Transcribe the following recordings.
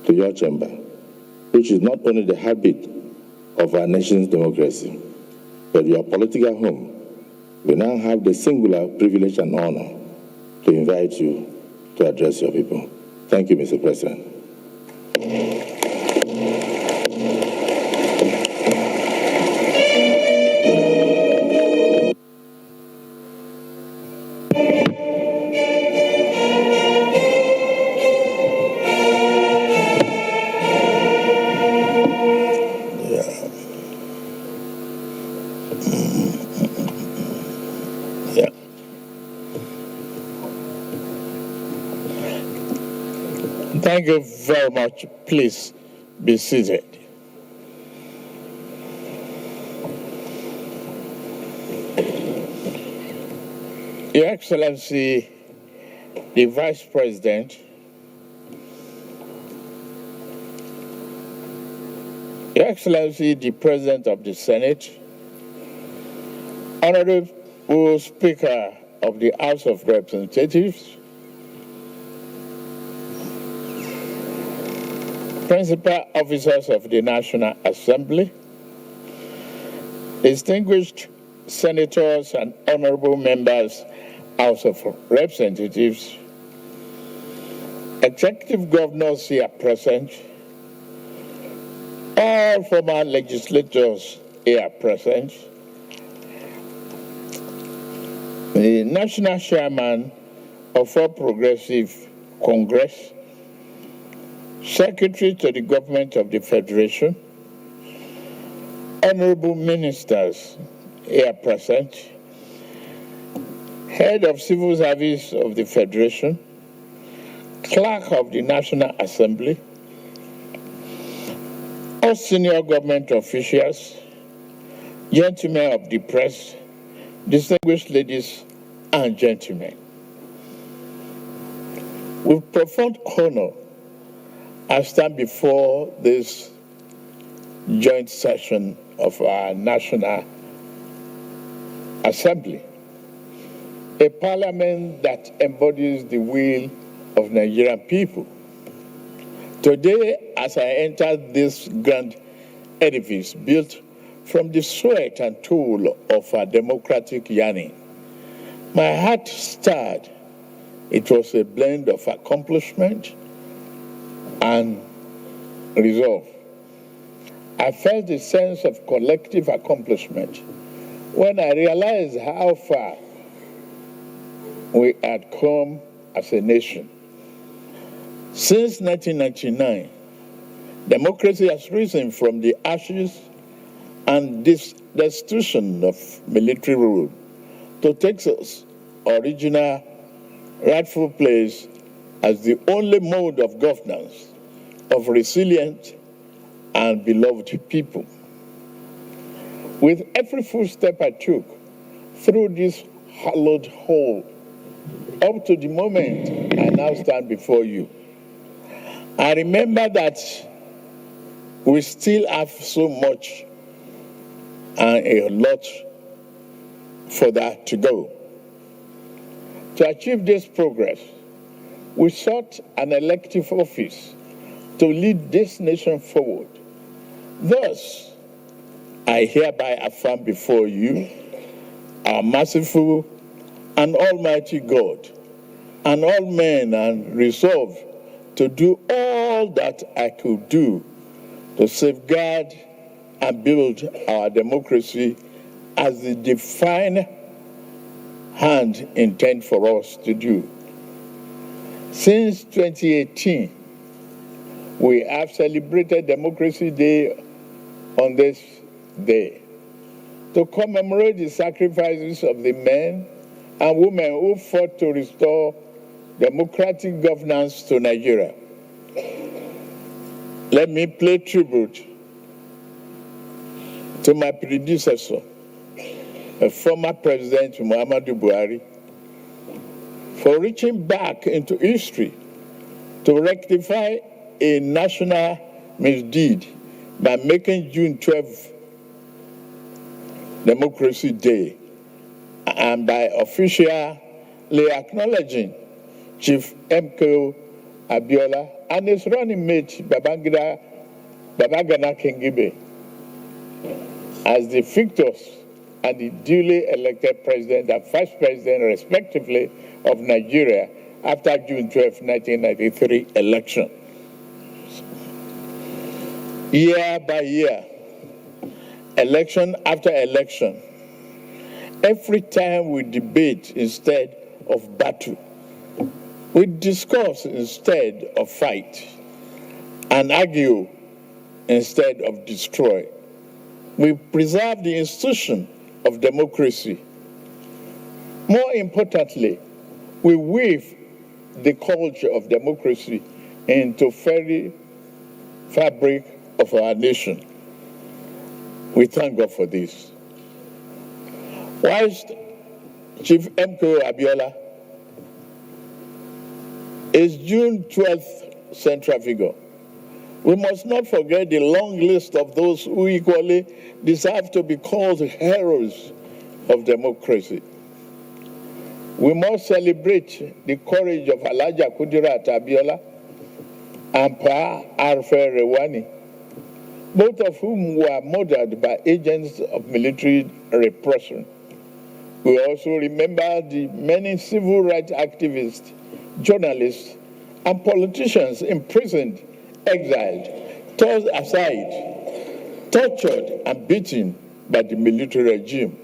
to your chamber, which is not only the heartbeat of our nation's democracy, but your political home, we now have the singular privilege and honor to invite you to address your people. Thank you, Mr. President. Thank you very much. Please be seated. Your Excellency, the Vice President, Your Excellency, the President of the Senate, Honorable Speaker of the House of Representatives, Principal Officers of the National Assembly, distinguished senators and honorable members, House of Representatives, executive governors here present, all former legislators here present, the National Chairman of All Progressive Congress, Secretary to the Government of the Federation, honorable ministers here present, Head of Civil Service of the Federation, Clerk of the National Assembly, all senior government officials, gentlemen of the press, distinguished ladies and gentlemen. With profound honor, I stand before this joint session of our National Assembly, a parliament that embodies the will of Nigerian people. Today, as I enter this grand edifice built from the sweat and toil of our democratic yearning, my heart stirred. It was a blend of accomplishment and resolve. I felt a sense of collective accomplishment when I realized how far we had come as a nation. Since 1999, democracy has risen from the ashes and destitution of military rule to take its original rightful place as the only mode of governance of resilient and beloved people. With every footstep I took through this hallowed hall, up to the moment I now stand before you, I remember that we still have so much and a lot for that to go. To achieve this progress, we sought an elective office to lead this nation forward. Thus, I hereby affirm before you, our merciful and almighty God, and all men, and resolve to do all that I could do to safeguard and build our democracy as the divine hand intends for us to do. Since 2018, we have celebrated Democracy Day on this day to commemorate the sacrifices of the men and women who fought to restore democratic governance to Nigeria. Let me pay tribute to my predecessor, former President Muhammadu Buhari, for reaching back into history to rectify a national misdeed by making June 12 Democracy Day and by officially acknowledging Chief M.K. Abiola and his running mate, Babagana Kingibe, as the victors and the duly elected president and vice president, respectively, of Nigeria after June 12, 1993 election. Year by year, election after election, every time we debate instead of battle, we discuss instead of fight, and argue instead of destroy. We preserve the institution of democracy. More importantly, we weave the culture of democracy into very fabric of our nation. We thank God for this. Whilst Chief M.K. Abiola is June 12th central figure, we must not forget the long list of those who equally deserve to be called heroes of democracy. We must celebrate the courage of Alhaja Kudirat Abiola and Pa Arfe Rewani, both of whom were murdered by agents of military repression. We also remember the many civil rights activists, journalists, and politicians imprisoned, exiled, tossed aside, tortured, and beaten by the military regime.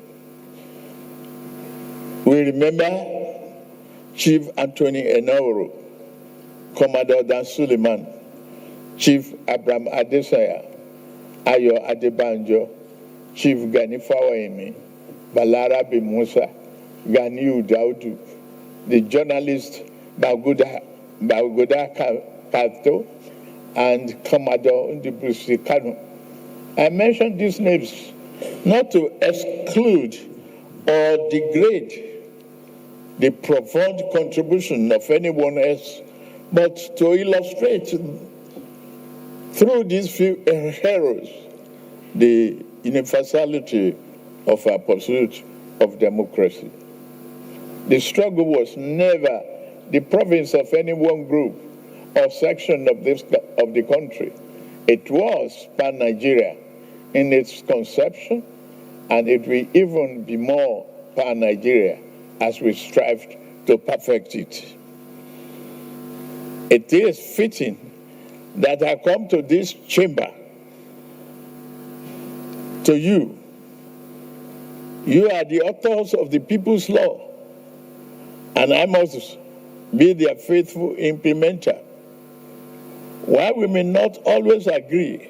We remember Chief Anthony Enoro, Commodore Dan Suleiman, Chief Abraham Adesanya, Ayo Adebanjo, Chief Gani Fawaimi, Balarabe Musa, Ganiu Daudu, the journalist Baguda Kato, and Commodore Ndibusi Kanu. I mention these names not to exclude or degrade the profound contribution of anyone else, but to illustrate through these few heroes the universality of our pursuit of democracy. The struggle was never the province of any one group or section of the country. It was pan-Nigeria in its conception, and it will even be more pan-Nigeria as we strive to perfect it. It is fitting that I come to this chamber to you. You are the authors of the People's Law, and I must be their faithful implementer. While we may not always agree,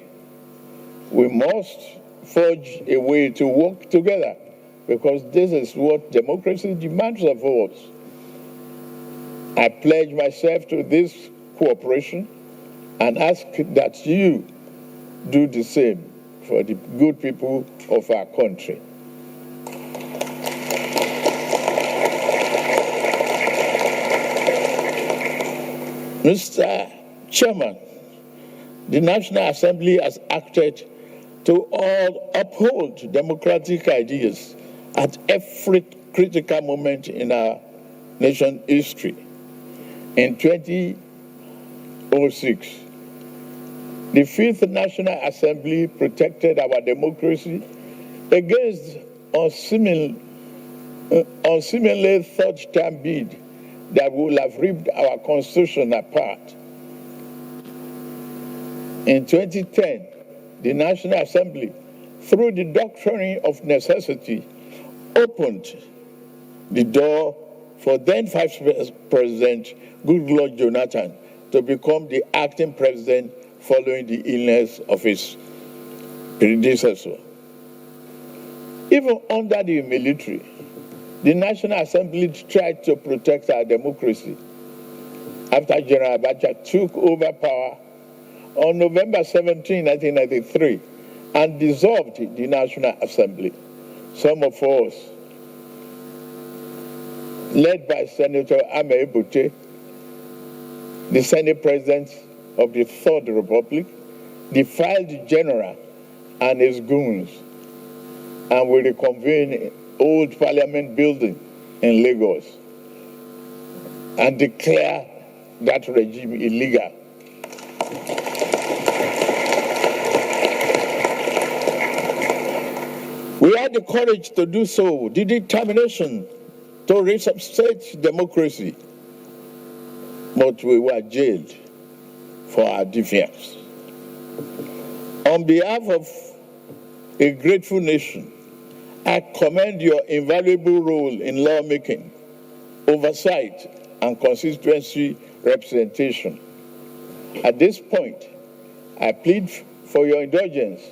we must forge a way to work together, because this is what democracy demands of us. I pledge myself to this cooperation and ask that you do the same for the good people of our country. Mr. Chairman, the National Assembly has acted to all uphold democratic ideas at every critical moment in our nation's history. In 2006, the Fifth National Assembly protected our democracy against unseemly third-term bid that would have ripped our constitution apart. In 2010, the National Assembly, through the doctrine of necessity, opened the door for then Vice President Goodluck Jonathan to become the acting president following the illness of his predecessor. Even under the military, the National Assembly tried to protect our democracy. After General Abacha took over power on November 17, 1993, and dissolved the National Assembly, some of us, led by Senator Ame Ebute, the Senate President of the Third Republic, defied the General and his goons, and we reconvened Old Parliament building in Lagos and declare that regime illegal. We had the courage to do so, the determination to resuscitate democracy, but we were jailed for our defiance. On behalf of a grateful nation, I commend your invaluable role in lawmaking, oversight, and constituency representation. At this point, I plead for your indulgence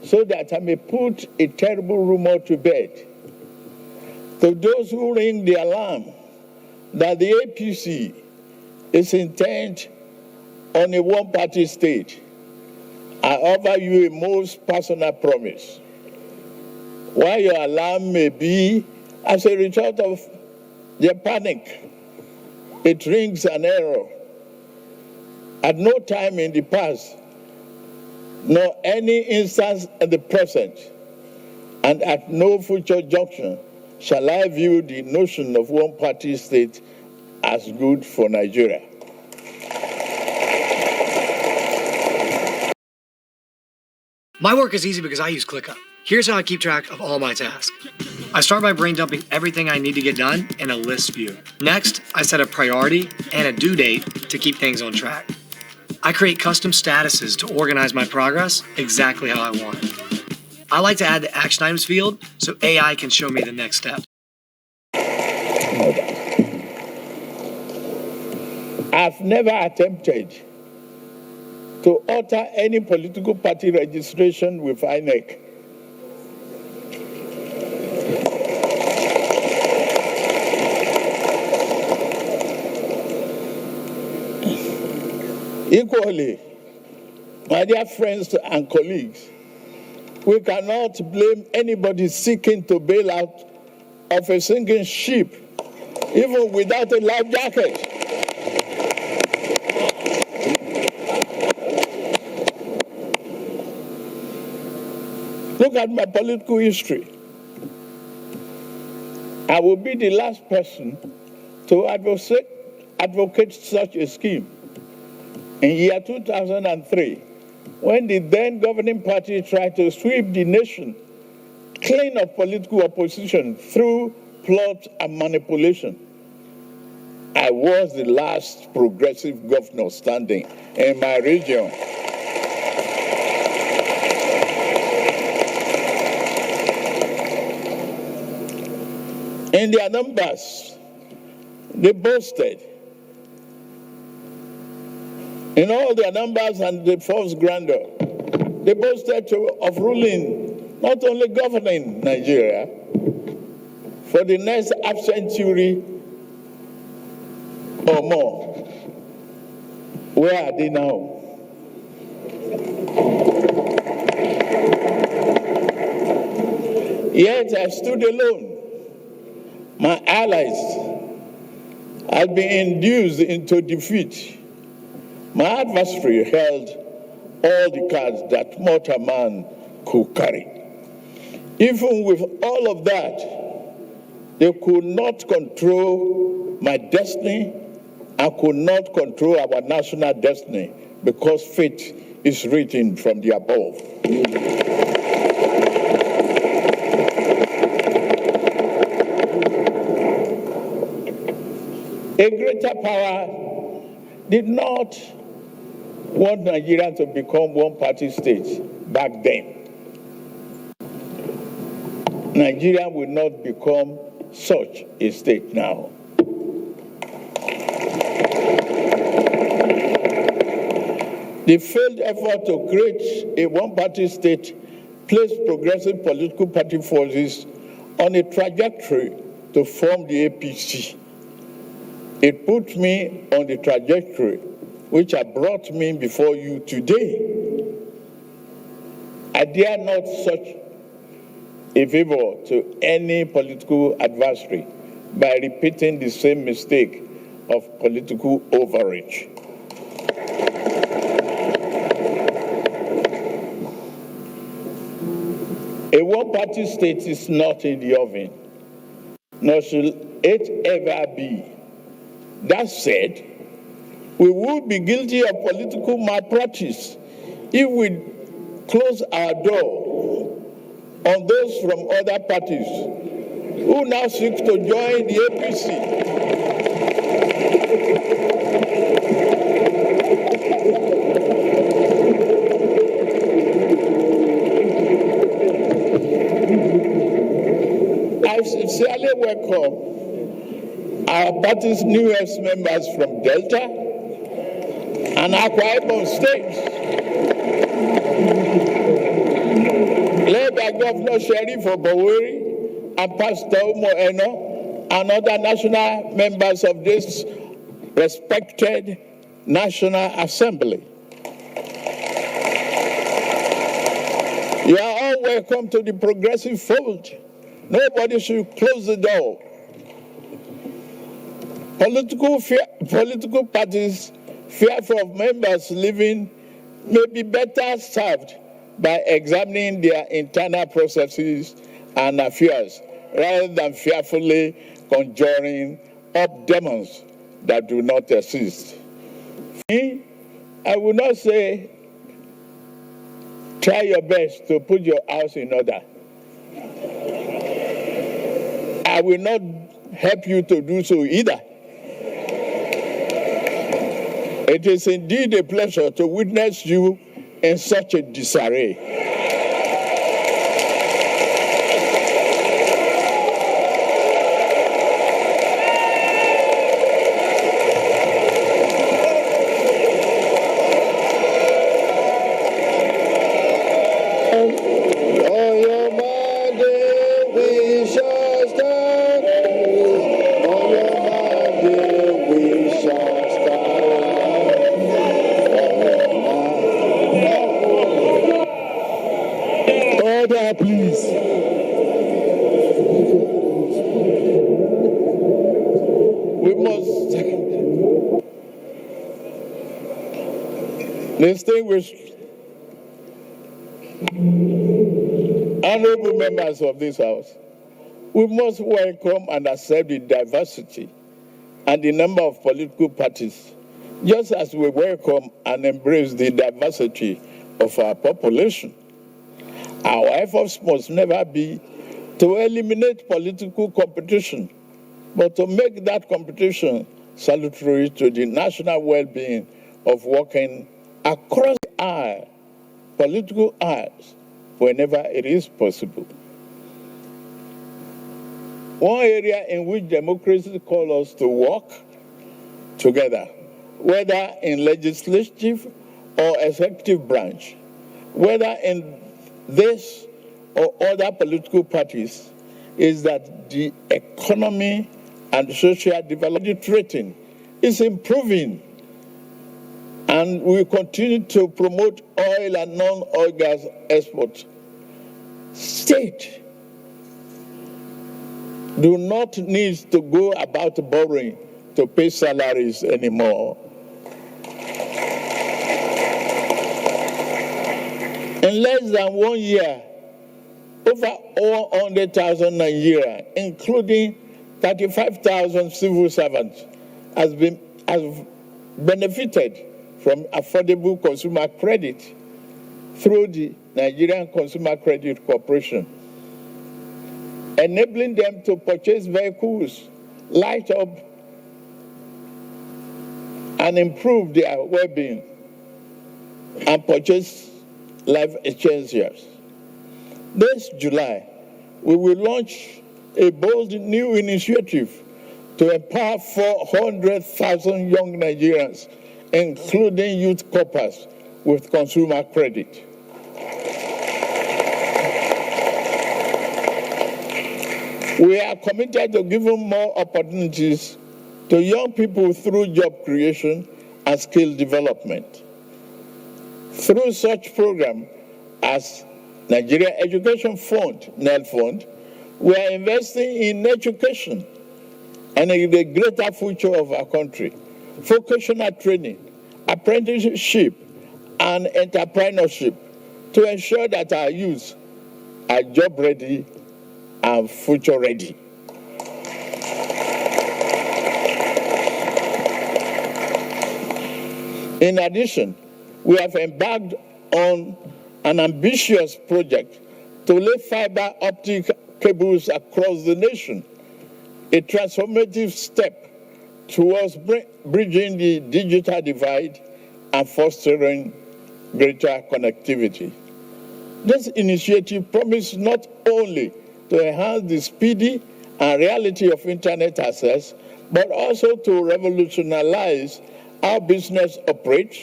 so that I may put a terrible rumor to bed. To those who ring the alarm that the APC is intent on a one-party state, I offer you a most personal promise. While your alarm may be as a result of their panic, it rings an error. At no time in the past, nor any instance at the present, and at no future junction, shall I view the notion of one-party state as good for Nigeria. My work is easy because I use ClickUp. Here's how I keep track of all my tasks. I start by brain dumping everything I need to get done in a list view. Next, I set a priority and a due date to keep things on track. I create custom statuses to organize my progress exactly how I want it. I like to add the action items field so AI can show me the next step. I've never attempted to alter any political party registration with INEC. Equally, my dear friends and colleagues, we cannot blame anybody seeking to bail out of a sinking ship, even without a life jacket. Look at my political history. I will be the last person to advocate such a scheme. In year 2003, when the then governing party tried to sweep the nation clean of political opposition through plot and manipulation, I was the last progressive governor standing in my region. In their numbers, they boasted. In all their numbers and the false grandeur, they boasted of ruling, not only governing Nigeria, for the next half century or more. Where are they now? Yet I stood alone. My allies had been induced into defeat. My adversary held all the cards that mortal man could carry. Even with all of that, they could not control my destiny and could not control our national destiny because fate is written from the above. A greater power did not want Nigeria to become one-party state back then. Nigeria will not become such a state now. The failed effort to create a one-party state placed progressive political party forces on a trajectory to form the APC. It put me on the trajectory which has brought me before you today. I dare not search a favor to any political adversary by repeating the same mistake of political overreach. A one-party state is not in the oven, nor should it ever be. That said, We would be guilty of political malpractice if we close our door on those from other parties who now seek to join the APC. I sincerely welcome our party's newest members from Delta and Akwa Ibom states, led by Governor Sheriff Oboweri and Pastor Umo Eno and other national members of this respected National Assembly. You are all welcome to the progressive fold. Nobody should close the door. Political parties fearful of members leaving may be better served by examining their internal processes and affairs rather than fearfully conjuring up demons that do not exist. I will not say try your best to put your house in order. I will not help you to do so either. It is indeed a pleasure to witness you in such a disarray. Please. We must distinguish honorable members of this House. We must welcome and accept the diversity and the number of political parties, just as we welcome and embrace the diversity of our population. Our efforts must never be to eliminate political competition, but to make that competition salutary to the national well-being of working across the aisle, political aisles, whenever it is possible. One area in which democracy calls us to work together, whether in legislative or executive branch, whether in this or other political parties, is that the economy and social development rating is improving, and we continue to promote oil and non-oil gas exports. State do not need to go about borrowing to pay salaries anymore. In less than 1 year, over 100,000 Nigerians, including 35,000 civil servants, have benefited from affordable consumer credit through the Nigerian Consumer Credit Corporation, enabling them to purchase vehicles, light up, and improve their well-being, and purchase life essentials. This July, we will launch a bold new initiative to empower 400,000 young Nigerians, including youth corpers, with consumer credit. We are committed to giving more opportunities to young people through job creation and skill development. Through such programs as Nigeria Education Fund, NEL Fund, we are investing in education and in the greater future of our country, vocational training, apprenticeship, and entrepreneurship to ensure that our youth are job ready and future ready. In addition, we have embarked on an ambitious project to lay fiber optic cables across the nation, a transformative step towards bridging the digital divide and fostering greater connectivity. This initiative promises not only to enhance the speedy and reality of internet access, but also to revolutionize how business operates,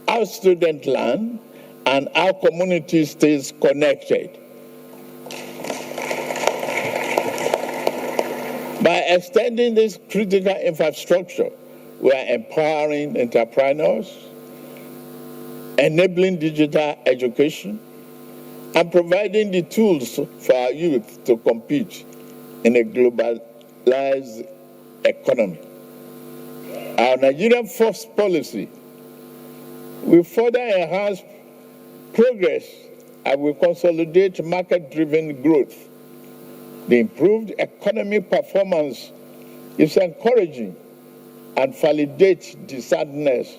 how students learn, and how community stays connected. By extending this critical infrastructure, we are empowering entrepreneurs, enabling digital education, and providing the tools for our youth to compete in a globalized economy. Our Nigerian First policy will further enhance progress and will consolidate market-driven growth. The improved economic performance is encouraging and validates the soundness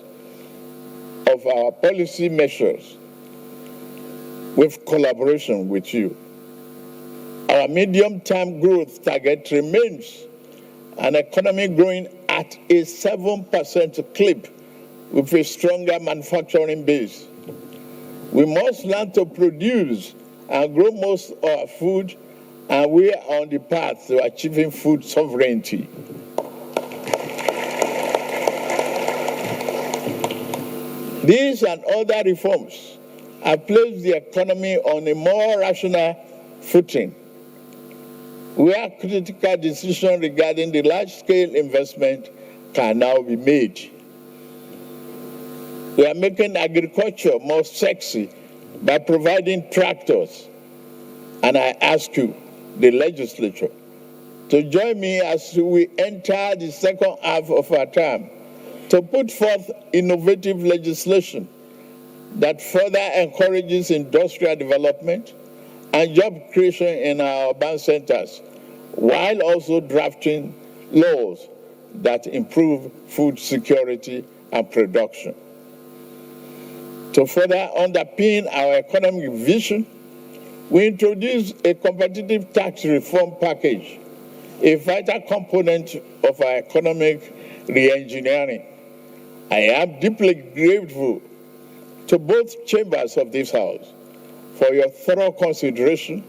of our policy measures with collaboration with you. Our medium-term growth target remains an economy growing at a 7% clip with a stronger manufacturing base. We must learn to produce and grow most of our food, and we are on the path to achieving food sovereignty. These and other reforms have placed the economy on a more rational footing, where critical decisions regarding the large-scale investment can now be made. We are making agriculture more sexy by providing tractors, and I ask you, the legislature, to join me as we enter the second half of our term to put forth innovative legislation that further encourages industrial development and job creation in our urban centers, while also drafting laws that improve food security and production. To further underpin our economic vision, we introduced a competitive tax reform package, a vital component of our economic re-engineering. I am deeply grateful to both chambers of this House for your thorough consideration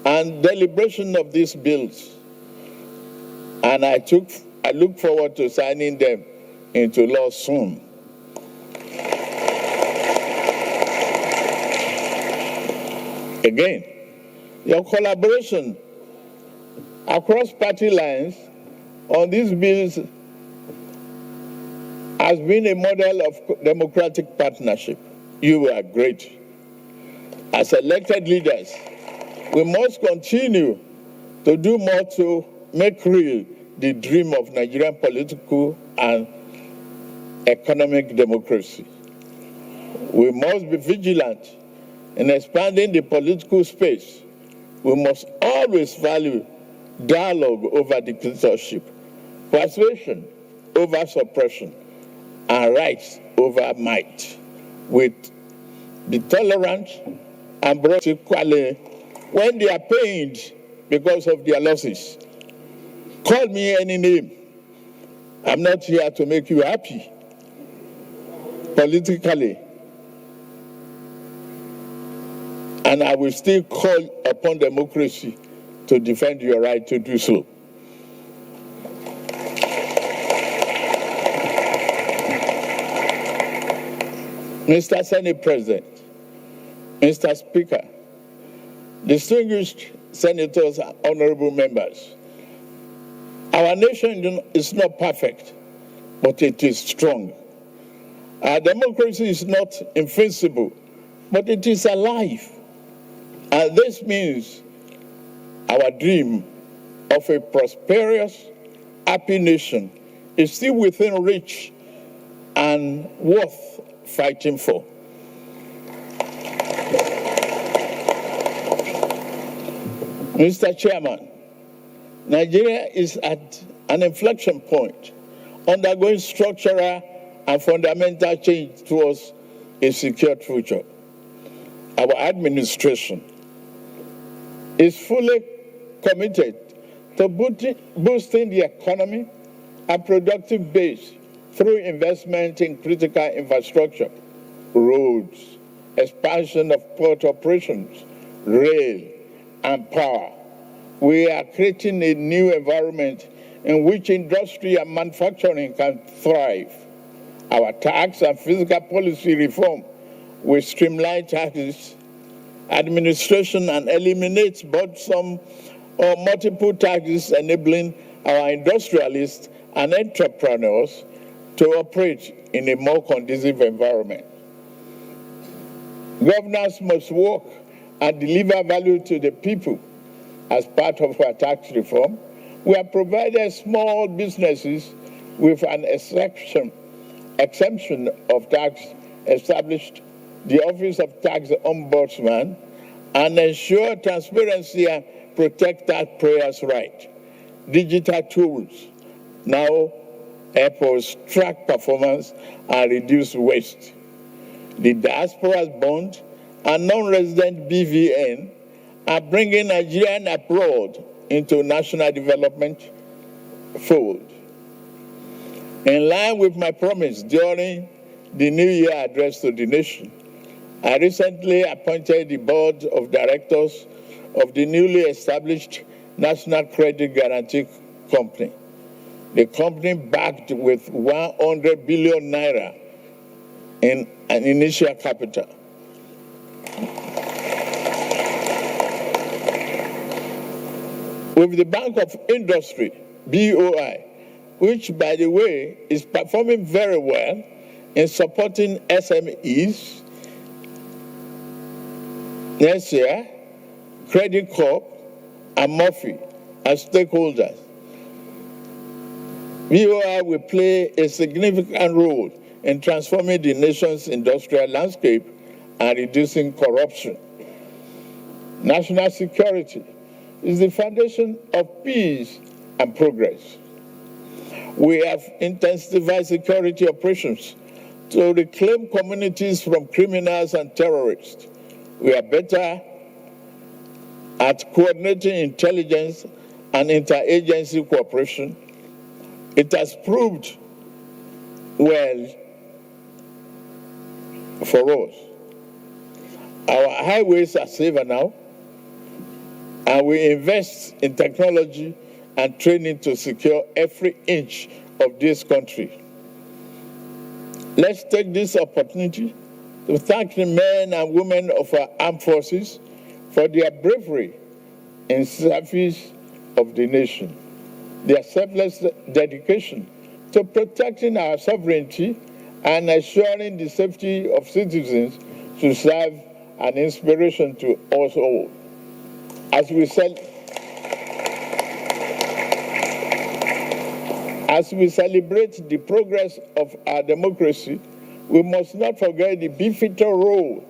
and deliberation of these bills, and I look forward to signing them into law soon. Again, your collaboration across party lines on these bills has been a model of democratic partnership. You are great. As elected leaders, we must continue to do more to make real the dream of Nigerian political and economic democracy. We must be vigilant in expanding the political space. We must always value dialogue over dictatorship, persuasion over suppression, and rights over might. With the tolerant and broad equally when they are pained because of their losses. Call me any name. I'm not here to make you happy politically. And I will still call upon democracy to defend your right to do so. Mr. Senate President, Mr. Speaker, distinguished senators and honorable members, our nation is not perfect, but it is strong. Our democracy is not invincible, but it is alive. And this means our dream of a prosperous, happy nation is still within reach and worth fighting for. Mr. Chairman, Nigeria is at an inflection point, undergoing structural and fundamental change towards a secured future. Our administration is fully committed to boosting the economy and productive base through investment in critical infrastructure, roads, expansion of port operations, rail, and power. We are creating a new environment in which industry and manufacturing can thrive. Our tax and fiscal policy reform will streamline taxes, administration, and eliminate burdensome or multiple taxes, enabling our industrialists and entrepreneurs to operate in a more conducive environment. Governors must work and deliver value to the people. As part of our tax reform, we have provided small businesses with an exemption of tax, established the Office of Tax Ombudsman, and ensure transparency and protect taxpayers' rights. Digital tools now help us track performance and reduce waste. The diaspora's bond and non-resident BVN are bringing Nigerian abroad into national development fold. In line with my promise during the New Year address to the nation, I recently appointed the board of directors of the newly established National Credit Guarantee Company. The company backed with 100 billion naira in an initial capital. With the Bank of Industry, BOI, which, by the way, is performing very well in supporting SMEs, next year, Credit Corp and Murphy as stakeholders. BOI will play a significant role in transforming the nation's industrial landscape and reducing corruption. National security is the foundation of peace and progress. We have intensified security operations to reclaim communities from criminals and terrorists. We are better at coordinating intelligence and interagency cooperation. It has proved well for us. Our highways are safer now, and we invest in technology and training to secure every inch of this country. Let's take this opportunity to thank the men and women of our armed forces for their bravery in service of the nation, their selfless dedication to protecting our sovereignty and assuring the safety of citizens to serve an inspiration to us all. As we celebrate the progress of our democracy, we must not forget the pivotal role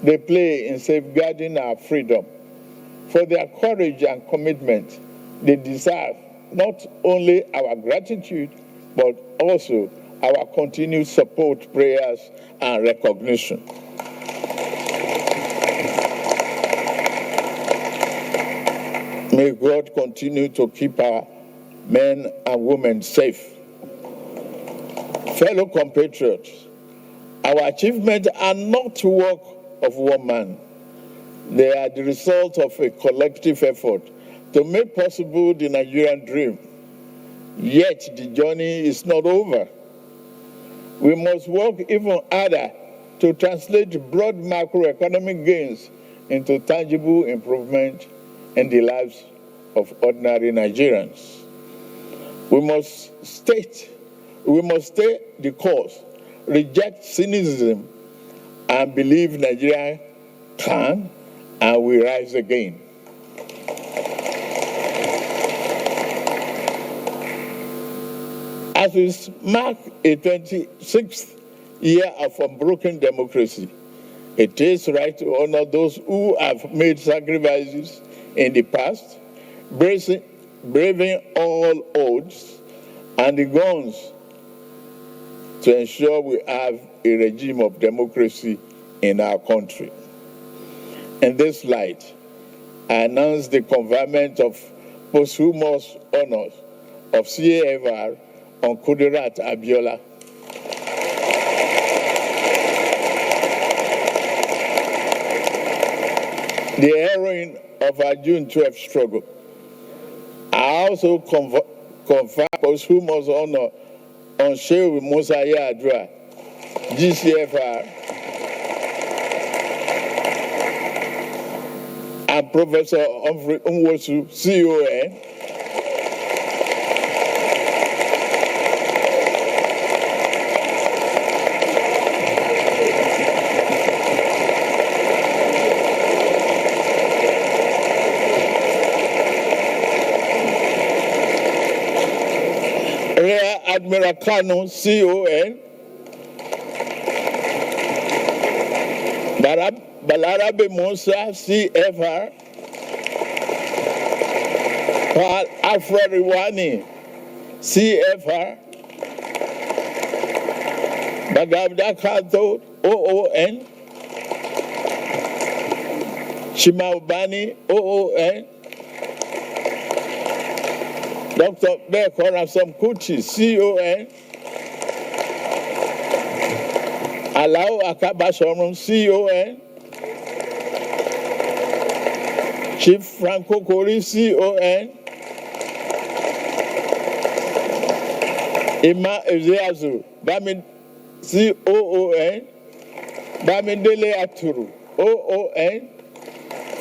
they play in safeguarding our freedom. For their courage and commitment, they deserve not only our gratitude, but also our continued support, prayers, and recognition. May God continue to keep our men and women safe. Fellow compatriots, our achievements are not the work of one man. They are the result of a collective effort to make possible the Nigerian dream. Yet the journey is not over. We must work even harder to translate broad macroeconomic gains into tangible improvement in the lives of ordinary Nigerians. We must stay the course, reject cynicism, and believe Nigeria can and will rise again. As we mark a 26th year of unbroken democracy, it is right to honor those who have made sacrifices in the past, braving all odds and the guns to ensure we have a regime of democracy in our country. In this light, I announce the conferment of posthumous honors of CAFR on Kudirat Abiola. The heroine of our June 12th struggle. I also confer posthumous honor on Shehu Musa Yadra, GCFR, and Professor Humphrey Nwosu, CON, Rear Admiral Kano, CON, Balarabe Musa, CFR, Paul Alfred Riwani, CFR, Bagabda Kato, OON, Shimaubani, OON, Dr. Bekora Samkuchi, CON, Alao Akabashorum, CON, Chief Franco Kori, CON, Ima Ezeazu, Bamin, COON, Bamindele Aturu, OON,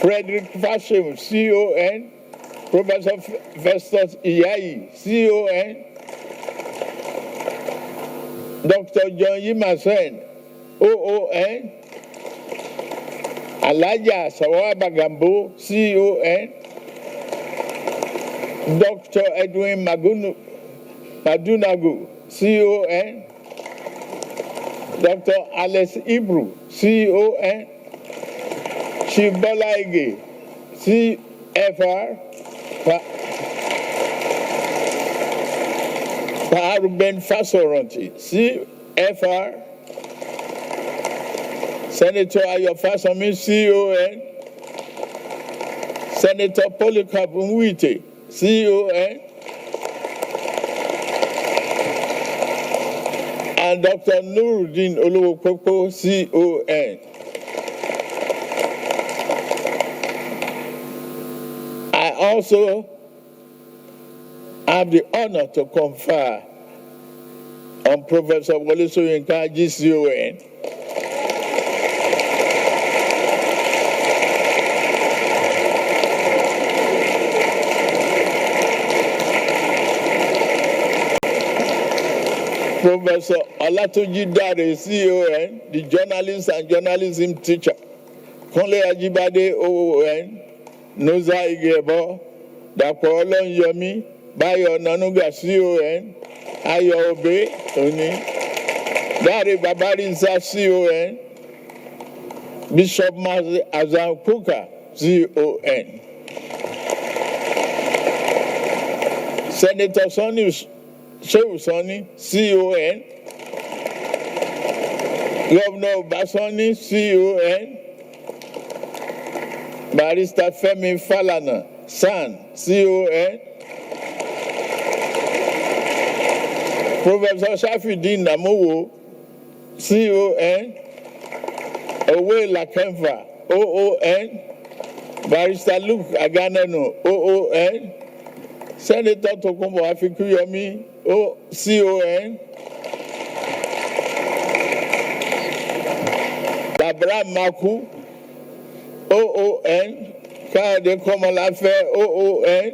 Frederick Fashim, CON, Professor Festus Iyayi, CON, Dr. John Yimasen, OON, Alaja Sawaba Gambo, CON, Dr. Edwin Madunagu, CON, Dr. Alex Ibru, CON, Shibola Ige, CFR, Ruben Fasoranti, CFR, Senator Ayofasomi, CON, Senator Polycarp Mwite, CON, and Dr. Nuruddin Oluwokoko, CON. I also have the honor to confer on Professor Wole Soyinka, GCON, Professor Olatunji Dare, CON, the journalist and journalism teacher, Kunle Ajibade, OON, Noza Igebo, Dr. Olonyomi, Bayo Nanuga, CON, Ayo Obe, Oni, Dare Babarinsa, CON, Bishop Mazi Azam Kuka, CON, Senator Sonny Shehu Sonny, CON, Governor Basoni, CON, Barrister Femi Falana, SAN, CON, Professor Shafidin Namuwo, CON, Owe Lakemfa, OON, Barrister Luke Aganano, OON, Senator Tokumbo Afikuyomi, CON, Labra Maku, OON, Kade Komalafe, OON,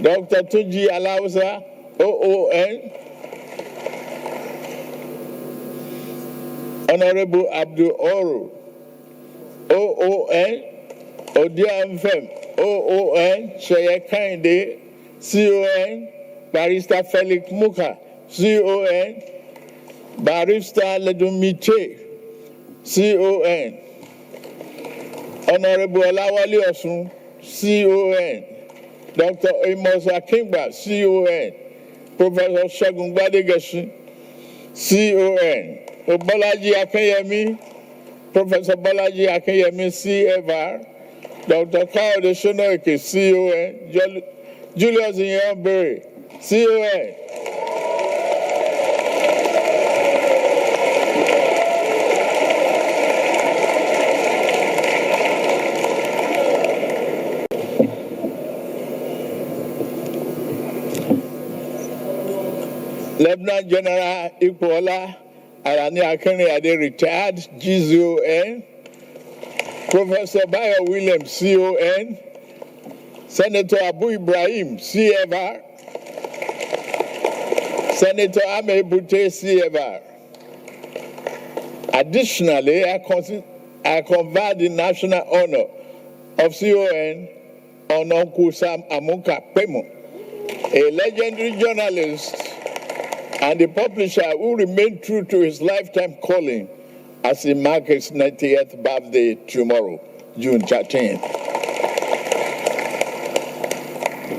Dr. Tuji Alausa, OON, Honorable Abdul Oru, OON, Odia Mfem, OON, Sheye Kinde, CON, Barrister Felix Muka, CON, Barrister Ledumiche, CON, Honorable Olawale Osun, CON, Dr. Amos Akingba, CON, Professor Segun Gbadegesin, CON. Bolaji Akeyemi, Professor Bolaji Akeyemi, CFR. Dr. Carl Deshonoike, CON. Julius Nyambere, CON. Lieutenant General Ikuola Arani Akenriade, retired, GZON. Professor Bayo Williams, CON. Senator Abu Ibrahim, CFR. Senator Ame Bute, CFR. Additionally, I confer the national honor of CON on Uncle Sam Amuka Pemo, a legendary journalist and a publisher who remained true to his lifetime calling as he marks his 90th birthday tomorrow, June 13th.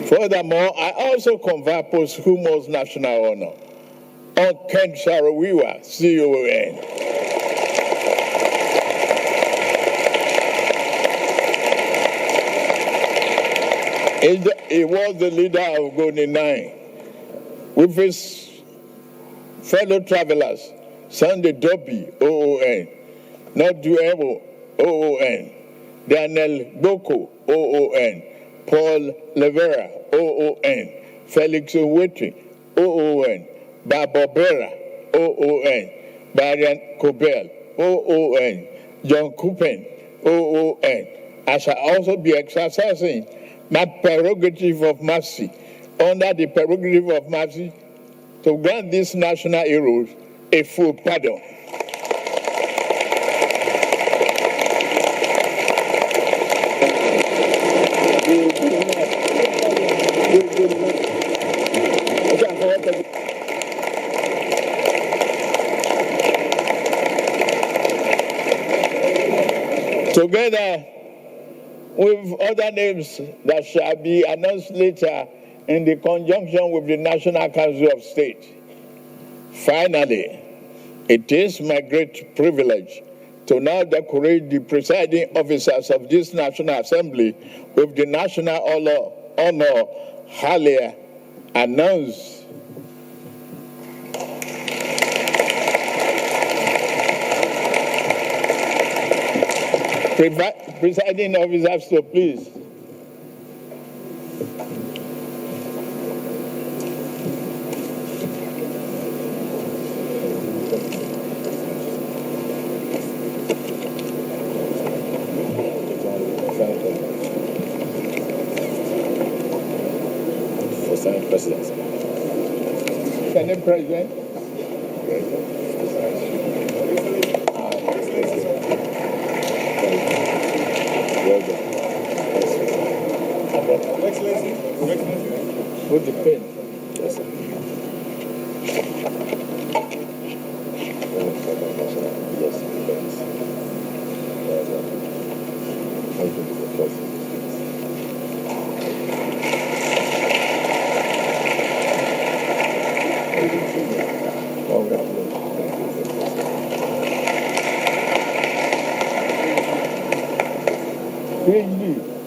Furthermore, I also confer posthumous national honor on Ken Saro-Wiwa, CON. He was the leader of Goni 9 with his fellow travelers, Sunday Dobi, OON, Noduebo, OON, Daniel Boko, OON, Paul Levera, OON, Felix Owetri, OON, Barbara, OON, Marian Kobel, OON, John Kupen, OON. I shall also be exercising my prerogative of mercy under the prerogative of mercy to grant these national heroes a full pardon. Together with other names that shall be announced later in the conjunction with the National Council of State. Finally, it is my great privilege to now decorate the presiding officers of this National Assembly with the national honor earlier announced. Presiding officers, so please. President. Senate President. With the pen. Yes, sir.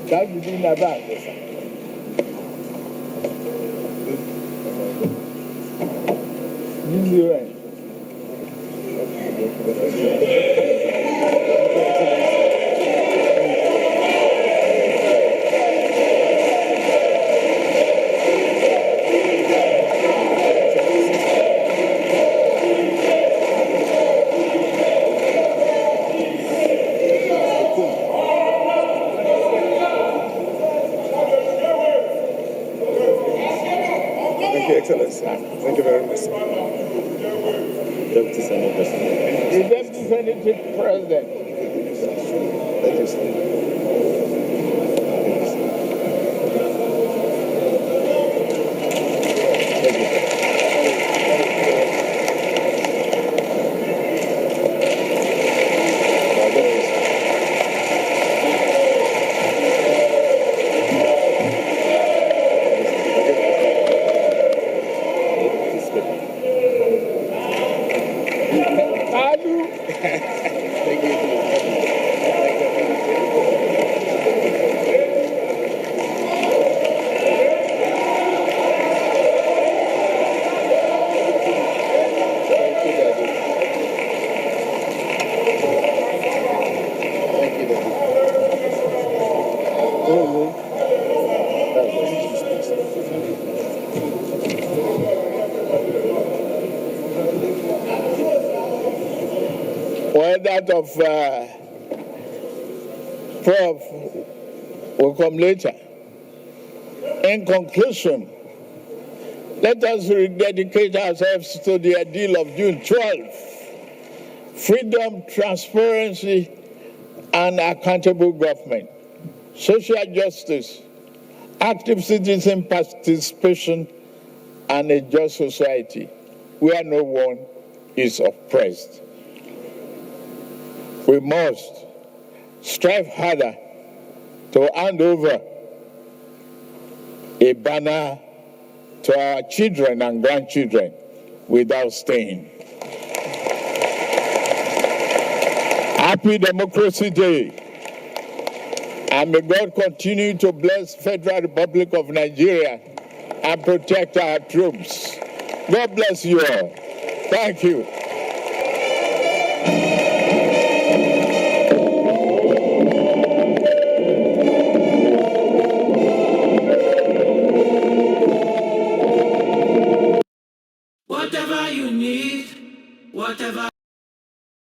That would be my bag. Thank you, Excellency. Thank you very much, sir. Deputy Senate President. The Deputy Senate President. Thank you, sir. that of Prof. will come later. In conclusion, let us rededicate ourselves to the ideal of June 12. Freedom, transparency, and accountable government. Social justice, active citizen participation, and a just society where no one is oppressed. We must strive harder to hand over a banner to our children and grandchildren without stain. Happy Democracy Day. And may God continue to bless Federal Republic of Nigeria and protect our troops. God bless you all. Thank you.